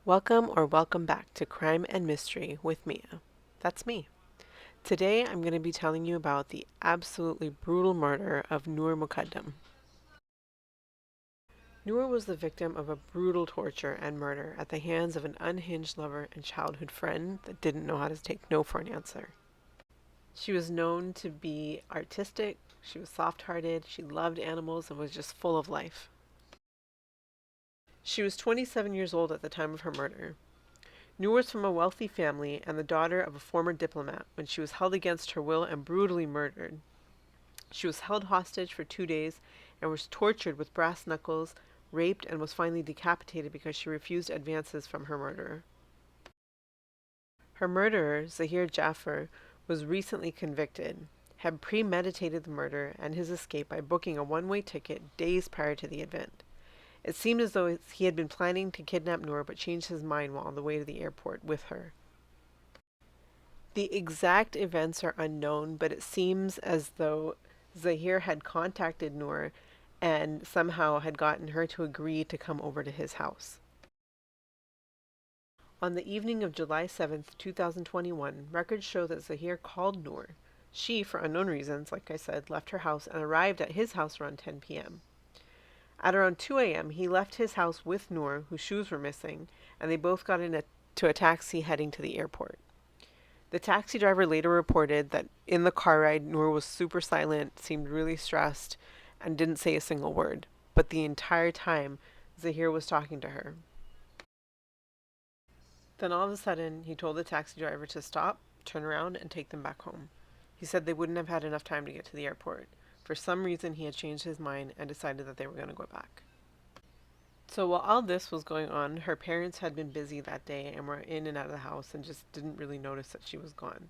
Welcome back to Crime and Mystery with Mia. That's me. Today I'm going to be telling you about the absolutely brutal murder of Noor Mukadam. Noor was the victim of a brutal torture and murder at the hands of an unhinged lover and childhood friend that didn't know how to take no for an answer. She was known to be artistic, she was soft-hearted, she loved animals and was just full of life. She was 27 years old at the time of her murder. Noor was from a wealthy family and the daughter of a former diplomat when she was held against her will and brutally murdered. She was held hostage for 2 days and was tortured with brass knuckles, raped, and was finally decapitated because she refused advances from her murderer. Her murderer, Zahir Jaffer, was recently convicted, had premeditated the murder and his escape by booking a one-way ticket days prior to the event. It seemed as though he had been planning to kidnap Noor but changed his mind while on the way to the airport with her. The exact events are unknown, but it seems as though Zahir had contacted Noor and somehow had gotten her to agree to come over to his house. On the evening of July 7th, 2021, records show that Zahir called Noor. She, for unknown reasons, like I said, left her house and arrived at his house around 10 p.m. At around 2 a.m., he left his house with Noor, whose shoes were missing, and they both got into a taxi heading to the airport. The taxi driver later reported that in the car ride, Noor was super silent, seemed really stressed, and didn't say a single word. But the entire time, Zahir was talking to her. Then all of a sudden, he told the taxi driver to stop, turn around, and take them back home. He said they wouldn't have had enough time to get to the airport. For some reason, he had changed his mind and decided that they were going to go back. So while all this was going on, her parents had been busy that day and were in and out of the house and just didn't really notice that she was gone.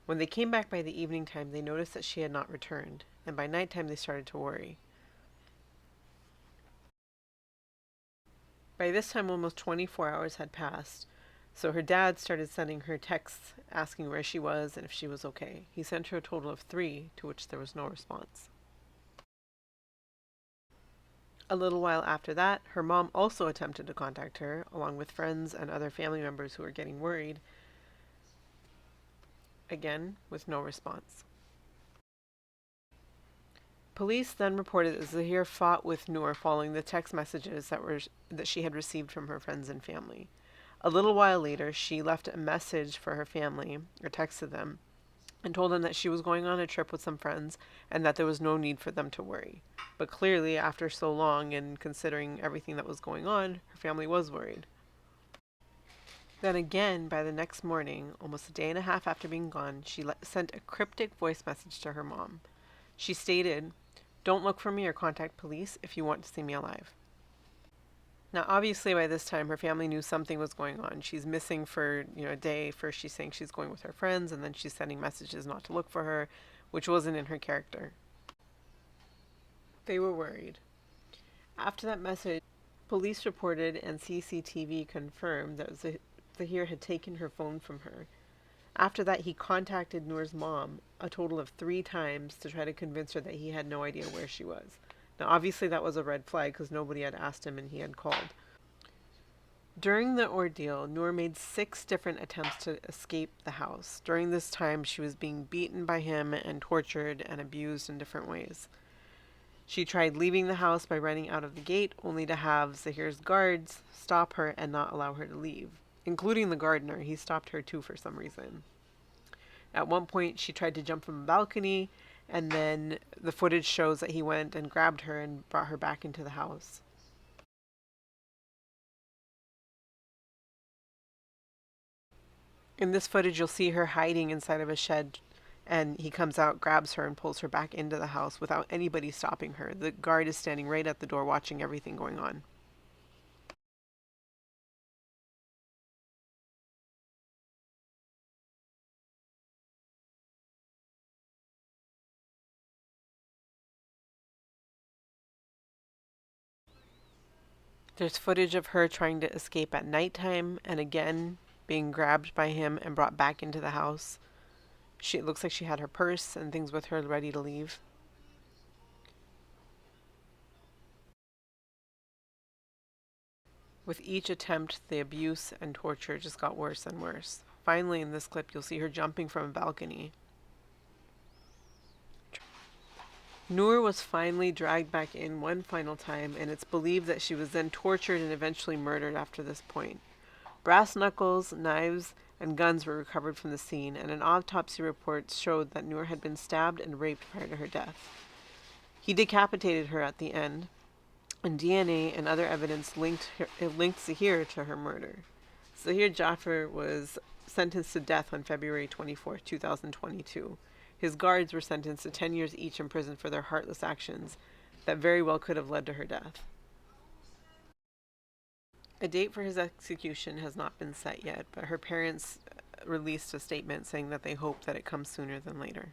When they came back by the evening time, they noticed that she had not returned, and by nighttime they started to worry. By this time, almost 24 hours had passed, so her dad started sending her texts asking where she was and if she was okay. He sent her a total of 3, to which there was no response. A little while after that, her mom also attempted to contact her, along with friends and other family members who were getting worried, again with no response. Police then reported that Zahir fought with Noor following the text messages that she had received from her friends and family. A little while later, she left a message for her family, or texted them, and told them that she was going on a trip with some friends and that there was no need for them to worry. But clearly, after so long and considering everything that was going on, her family was worried. Then again, by the next morning, almost a day and a half after being gone, she sent a cryptic voice message to her mom. She stated, "Don't look for me or contact police if you want to see me alive." Now, obviously, by this time, her family knew something was going on. She's missing for, a day. First, she's saying she's going with her friends, and then she's sending messages not to look for her, which wasn't in her character. They were worried. After that message, police reported and CCTV confirmed that Zahir had taken her phone from her. After that, he contacted Noor's mom a total of 3 times to try to convince her that he had no idea where she was. Now, obviously, that was a red flag because nobody had asked him and he had called. During the ordeal, Noor made 6 different attempts to escape the house. During this time, she was being beaten by him and tortured and abused in different ways. She tried leaving the house by running out of the gate, only to have Zahir's guards stop her and not allow her to leave, including the gardener. He stopped her too for some reason. At one point, she tried to jump from a balcony, and then the footage shows that he went and grabbed her and brought her back into the house. In this footage, you'll see her hiding inside of a shed, and he comes out, grabs her, and pulls her back into the house without anybody stopping her. The guard is standing right at the door watching everything going on. There's footage of her trying to escape at nighttime and again being grabbed by him and brought back into the house. It looks like she had her purse and things with her ready to leave. With each attempt, the abuse and torture just got worse and worse. Finally, in this clip, you'll see her jumping from a balcony. Noor was finally dragged back in one final time, and it's believed that she was then tortured and eventually murdered after this point. Brass knuckles, knives, and guns were recovered from the scene, and an autopsy report showed that Noor had been stabbed and raped prior to her death. He decapitated her at the end, and DNA and other evidence linked Zahir to her murder. Zahir Jaffer was sentenced to death on February 24, 2022. His guards were sentenced to 10 years each in prison for their heartless actions that very well could have led to her death. A date for his execution has not been set yet, but her parents released a statement saying that they hope that it comes sooner than later.